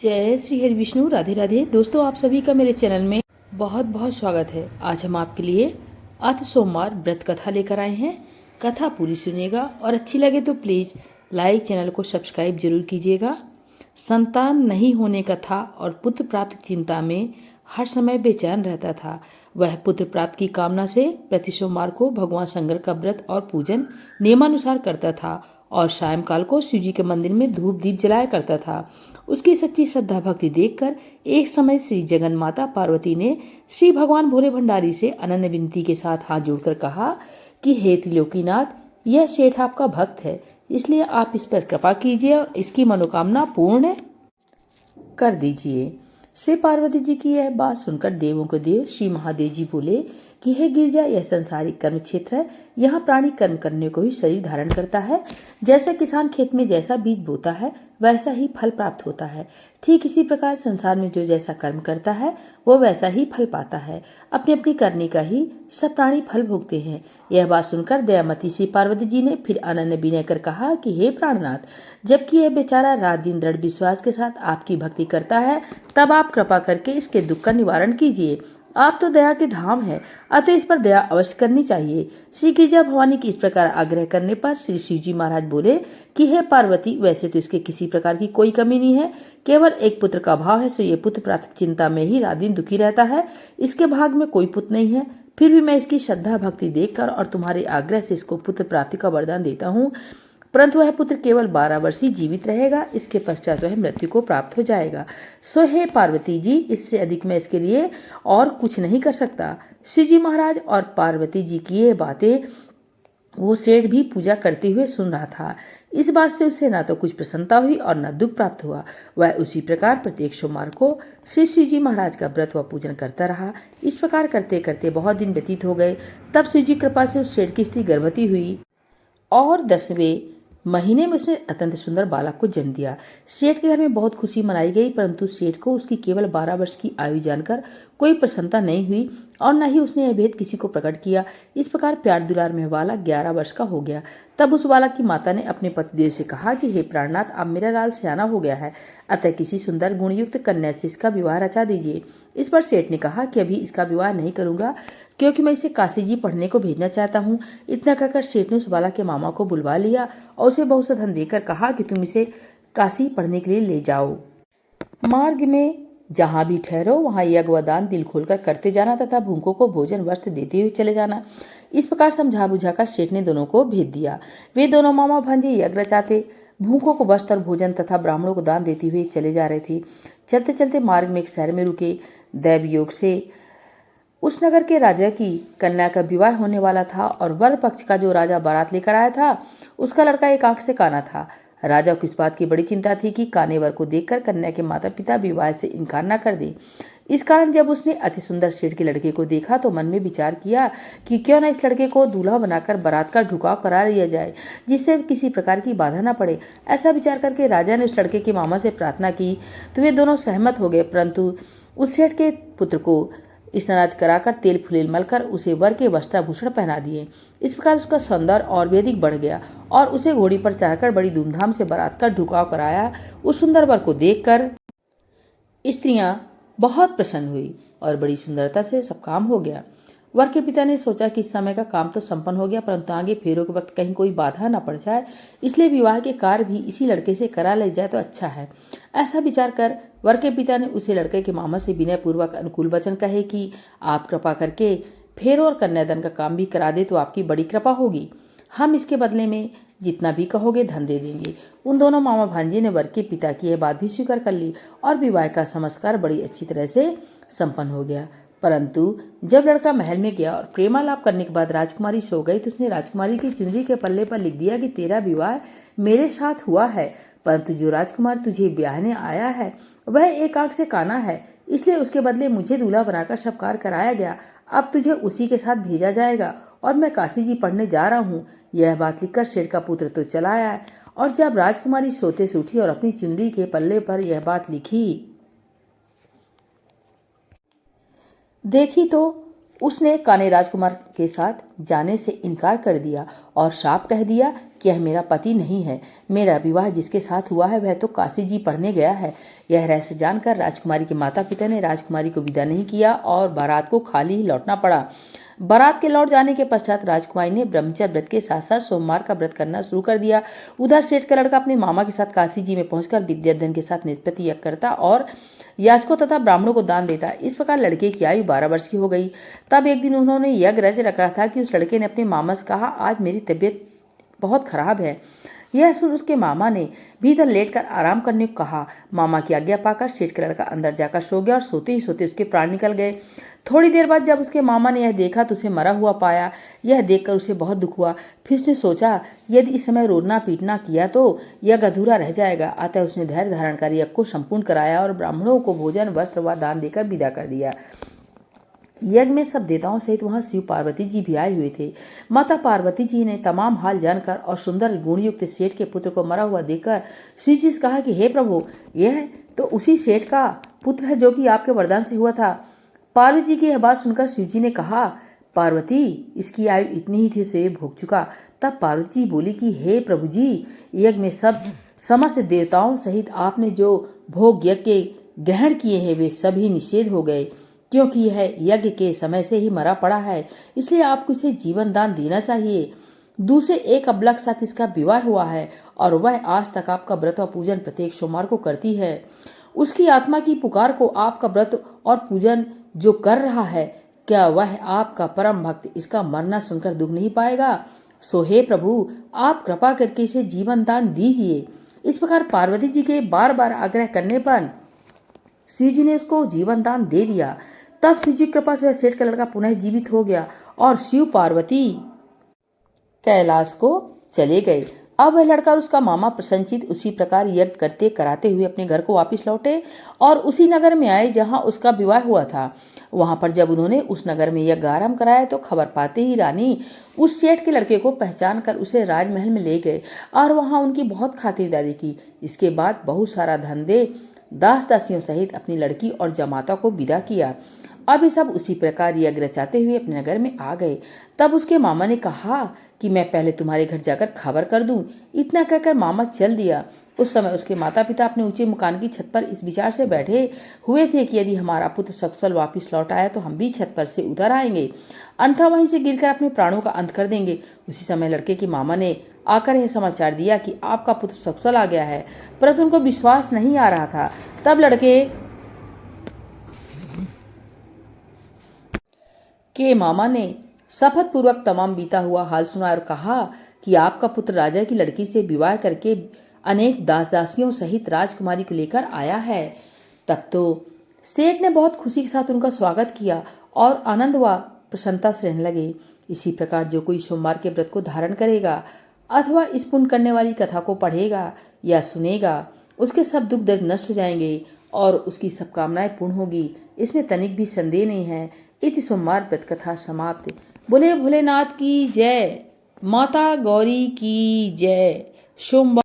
जय श्री हरि विष्णु। राधे राधे। दोस्तों, आप सभी का मेरे चैनल में बहुत बहुत स्वागत है। आज हम आपके लिए अथ सोमवार व्रत कथा लेकर आए हैं। कथा पूरी सुनिएगा और अच्छी लगे तो प्लीज़ लाइक, चैनल को सब्सक्राइब जरूर कीजिएगा। संतान नहीं होने का था और पुत्र प्राप्त की चिंता में हर समय बेचैन रहता था। वह पुत्र प्राप्त की कामना से प्रति सोमवार को भगवान शंकर का व्रत और पूजन नियमानुसार करता था और सायंकाल को शिव जी के मंदिर में धूप दीप जलाया करता था। उसकी सच्ची श्रद्धा भक्ति देखकर एक समय श्री जगन माता पार्वती ने श्री भगवान भोले भंडारी से अनन्य विनती के साथ हाथ जोड़कर कहा कि हे त्रिलोकीनाथ, यह सेठ आपका भक्त है, इसलिए आप इस पर कृपा कीजिए और इसकी मनोकामना पूर्ण कर दीजिए। श्री पार्वती जी की यह बात सुनकर देवों के देव श्री महादेव जी बोले कि हे गिरजा, यह संसारिक कर्म क्षेत्र है। यहाँ प्राणी कर्म करने को ही शरीर धारण करता है। जैसे किसान खेत में जैसा बीज बोता है वैसा ही फल प्राप्त होता है, ठीक इसी प्रकार संसार में जो जैसा कर्म करता है वो वैसा ही फल पाता है। अपनी अपनी करनी का ही सब प्राणी फल भोगते हैं। यह बात सुनकर दयामती श्री पार्वती जी ने फिर अनन्य विनय कर कहा कि हे प्राणनाथ, जबकि यह बेचारा रात दिन दृढ़ विश्वास के साथ आपकी भक्ति करता है, तब आप कृपा करके इसके दुख का निवारण कीजिए। आप तो दया के धाम है, अतः इस पर दया अवश्य करनी चाहिए। श्री गिरिजा भवानी की इस प्रकार आग्रह करने पर श्री शिव जी महाराज बोले कि हे पार्वती, वैसे तो इसके किसी प्रकार की कोई कमी नहीं है, केवल एक पुत्र का अभाव है, सो ये पुत्र प्राप्त चिंता में ही रात दिन दुखी रहता है। इसके भाग में कोई पुत्र नहीं है, फिर भी मैं इसकी श्रद्धा भक्ति देखकर और तुम्हारे आग्रह से इसको पुत्र प्राप्ति का वरदान देता हूँ, परंतु वह पुत्र केवल 12 वर्ष ही जीवित रहेगा, इसके पश्चात वह मृत्यु को प्राप्त हो जाएगा। सो हे पार्वती जी, इससे अधिक मैं इसके लिए और कुछ नहीं कर सकता। शिव जी महाराज और पार्वती जी की ये बातें वो सेठ भी पूजा करते हुए सुन रहा था। इस बात से उसे न तो कुछ प्रसन्नता हुई और न दुख प्राप्त हुआ। वह उसी प्रकार प्रत्येक सोमवार को श्री शिव जी महाराज का व्रत व पूजन करता रहा। इस प्रकार करते करते बहुत दिन व्यतीत हो गए। तब शिव जी कृपा से उस सेठ की स्त्री गर्भवती हुई और 10वें महीने में उसने अत्यंत सुंदर बालक को जन्म दिया। सेठ के घर में बहुत खुशी मनाई गई, परंतु सेठ को उसकी केवल 12 वर्ष की आयु जानकर कोई प्रसन्नता नहीं हुई और न ही उसने यह भेद किसी को प्रकट किया। इस प्रकार प्यार दुलार में बालक 11 वर्ष का हो गया। तब उस बालक की माता ने अपने पतिदेव से कहा कि हे प्राणनाथ, अब मेरा लाल सियाना हो गया है, अतः किसी सुंदर गुणयुक्त कन्या से इसका विवाह रचा दीजिए। इस पर सेठ ने कहा कि अभी इसका विवाह नहीं करूंगा, क्योंकि मैं इसे काशी जी पढ़ने को भेजना चाहता हूँ। इतना कहकर सेठ ने उस बालक के मामा को बुलवा लिया और उसे बहुत सा धन देकर कहा कि तुम इसे काशी पढ़ने के लिए ले जाओ। मार्ग में जहाँ भी ठहरो वहाँ यज्ञ व दान दिल खोलकर करते जाना तथा भूखों को भोजन वस्त्र देते हुए चले जाना। इस प्रकार समझा बुझाकर सेठ ने दोनों को भेज दिया। वे दोनों मामा भांजे यज्ञ रचाते, भूखों को वस्त्र भोजन तथा ब्राह्मणों को दान देते हुए चले जा रहे थे। चलते चलते मार्ग में एक शहर में रुके। दैव योग से उस नगर के राजा की कन्या का विवाह होने वाला था और वर पक्ष का जो राजा बारात लेकर आया था उसका लड़का एक आंख से काना था। राजा को इस बात की बड़ी चिंता थी कि काने वर को देखकर कन्या के माता पिता विवाह से इनकार न कर दें। इस कारण जब उसने अति सुंदर सेठ के लड़के को देखा तो मन में विचार किया कि क्यों न इस लड़के को दूल्हा बनाकर बारात का ढुकाव करा लिया जाए, जिससे किसी प्रकार की बाधा न पड़े। ऐसा विचार करके राजा ने उस लड़के के मामा से प्रार्थना की तो वे दोनों सहमत हो गए, परंतु उस सेठ के पुत्र को स्नान कराकर तेल फुलेल मलकर उसे वर के वस्त्राभूषण पहना दिए। इस प्रकार उसका सौंदर्य और भी अधिक बढ़ गया और उसे घोड़ी पर चढ़ाकर बड़ी धूमधाम से बारात का ढुकाव कराया। उस सुंदर वर को देखकर स्त्रियां बहुत प्रसन्न हुई और बड़ी सुंदरता से सब काम हो गया। वर के पिता ने सोचा कि इस समय का काम तो संपन्न हो गया, परंतु आगे फेरों के वक्त कहीं कोई बाधा न पड़ जाए, इसलिए विवाह के कार्य भी इसी लड़के से करा ले जाए तो अच्छा है। ऐसा विचार कर वर के पिता ने उसे लड़के के मामा से विनय पूर्वक अनुकूल वचन कहे कि आप कृपा करके फेरों और कन्यादान का काम भी करा दे तो आपकी बड़ी कृपा होगी। हम इसके बदले में जितना भी कहोगे धन दे देंगे। उन दोनों मामा भांजे ने वर के पिता की यह बात भी स्वीकार कर ली और विवाह का संस्कार बड़ी अच्छी तरह से संपन्न हो गया। परंतु जब लड़का महल में गया और प्रेमालाप करने के बाद राजकुमारी सो गई तो उसने राजकुमारी की चुनरी के पल्ले पर लिख दिया कि तेरा विवाह मेरे साथ हुआ है, परंतु जो राजकुमार तुझे ब्याहने आया है वह एक आंख से काना है, इसलिए उसके बदले मुझे दूल्हा बनाकर सब कार्य कराया गया। अब तुझे उसी के साथ भेजा जाएगा और मैं काशी जी पढ़ने जा रहा हूँ। यह बात लिखकर शेर का पुत्र तो चला आया और जब राजकुमारी सोते से उठी और अपनी चुनरी के पल्ले पर यह बात लिखी देखी तो उसने काने राजकुमार के साथ जाने से इनकार कर दिया और शाप कह दिया कि यह मेरा पति नहीं है। मेरा विवाह जिसके साथ हुआ है वह तो काशी जी पढ़ने गया है। यह रहस्य जानकर राजकुमारी के माता पिता ने राजकुमारी को विदा नहीं किया और बारात को खाली ही लौटना पड़ा। बारात के लौट जाने के पश्चात राजकुमारी ने ब्रह्मचर्य व्रत के साथ साथ सोमवार का व्रत करना शुरू कर दिया। उधर सेठ का लड़का अपने मामा के साथ काशी जी में पहुंचकर विद्याधन के साथ निष्पत्ति यज्ञ करता और याचकों तथा ब्राह्मणों को दान देता। इस प्रकार लड़के की आयु 12 वर्ष की हो गई। तब एक दिन उन्होंने यज्ञ रच रखा था कि उस लड़के ने अपने मामा से कहा, आज मेरी तबीयत बहुत खराब है। यह सुन उसके मामा ने भीतर लेटकर आराम करने को कहा। मामा की आज्ञा पाकर सेठ का लड़का अंदर जाकर सो गया और सोते ही सोते उसके प्राण निकल गए। थोड़ी देर बाद जब उसके मामा ने यह देखा तो उसे मरा हुआ पाया। यह देखकर उसे बहुत दुख हुआ। फिर उसने सोचा, यदि इस समय रोना पीटना किया तो यज्ञ अधूरा रह जाएगा। अतः उसने धैर्य धारण कर यज्ञ को संपूर्ण कराया और ब्राह्मणों को भोजन वस्त्र व दान देकर विदा कर दिया। यज्ञ में सब देवताओं सहित वहां शिव पार्वती जी भी आए हुए थे। माता पार्वती जी ने तमाम हाल जानकर और सुंदर गुणयुक्त सेठ के पुत्र को मरा हुआ देखकर श्री जी से कहा कि हे प्रभु, यह तो उसी सेठ का पुत्र है जो कि आपके वरदान से हुआ था। पार्वती जी की यह बात सुनकर शिव जी ने कहा, पार्वती, इसकी आयु इतनी ही थी से भोग चुका। तब पार्वती जी बोली कि हे प्रभु जी, यज्ञ में समस्त देवताओं सहित आपने जो भोग यज्ञ के ग्रहण किए हैं वे सभी निषेध हो गए, क्योंकि यह यज्ञ के समय से ही मरा पड़ा है। इसलिए आपको इसे जीवन दान देना चाहिए। दूसरे एक अबला के साथ इसका विवाह हुआ है और वह आज तक आपका व्रत और पूजन प्रत्येक सोमवार को करती है। उसकी आत्मा की पुकार को आपका व्रत और पूजन जो कर रहा है, क्या वह आपका परम भक्त इसका मरना सुनकर दुख नहीं पाएगा? सो हे प्रभु, आप कृपा करके इसे जीवन दान दीजिए। इस प्रकार पार्वती जी के बार बार आग्रह करने पर शिव जी ने उसको जीवन दान दे दिया। तब शिव जी कृपा से सेठ का लड़का पुनः जीवित हो गया और शिव पार्वती कैलाश को चले गए। अब वह लड़का और उसका मामा प्रसन्नचित उसी प्रकार यज्ञ करते कराते हुए अपने घर को वापस लौटे और उसी नगर में आए जहां उसका विवाह हुआ था। वहां पर जब उन्होंने उस नगर में यज्ञ आरंभ कराया तो खबर पाते ही रानी उस सेठ के लड़के को पहचान कर उसे राजमहल में ले गए और वहां उनकी बहुत खातिरदारी की। इसके बाद बहुत सारा धन दे दास दासियों सहित अपनी लड़की और जमाता को विदा किया। अब ये सब उसी प्रकार यज्ञ रचाते हुए अपने नगर में आ गए। तब उसके मामा ने कहा कि मैं पहले तुम्हारे घर जाकर खबर कर दूं। इतना कहकर मामा चल दिया। उस समय उसके माता पिता अपने ऊंचे मकान की छत पर इस विचार से बैठे हुए थे कि यदि हमारा पुत्र सकुशल वापिस लौट आया तो हम भी छत पर से उतर आएंगे, अन्यथा वहीं से गिरकर अपने प्राणों का अंत कर देंगे। उसी समय लड़के की मामा ने आकर यह समाचार दिया कि आपका पुत्र सकुशल आ गया है, परंतु उनको विश्वास नहीं आ रहा था। तब लड़के के मामा ने शपथ पूर्वक तमाम बीता हुआ हाल सुना और कहा कि आपका पुत्र राजा की लड़की से विवाह करके अनेक दास दासियों सहित राजकुमारी को लेकर आया है। तब तो सेठ ने बहुत खुशी के साथ उनका स्वागत किया और आनंद व प्रसन्नता से रहने लगे। इसी प्रकार जो कोई सोमवार के व्रत को धारण करेगा अथवा इस पुण्य करने वाली कथा को पढ़ेगा या सुनेगा, उसके सब दुख दर्द नष्ट हो जाएंगे और उसकी सब कामनाएं पूर्ण होगी। इसमें तनिक भी संदेह नहीं है। इति सोमवार व्रत कथा समाप्त। बोले भोलेनाथ की जय, माता गौरी की जय। सोमवार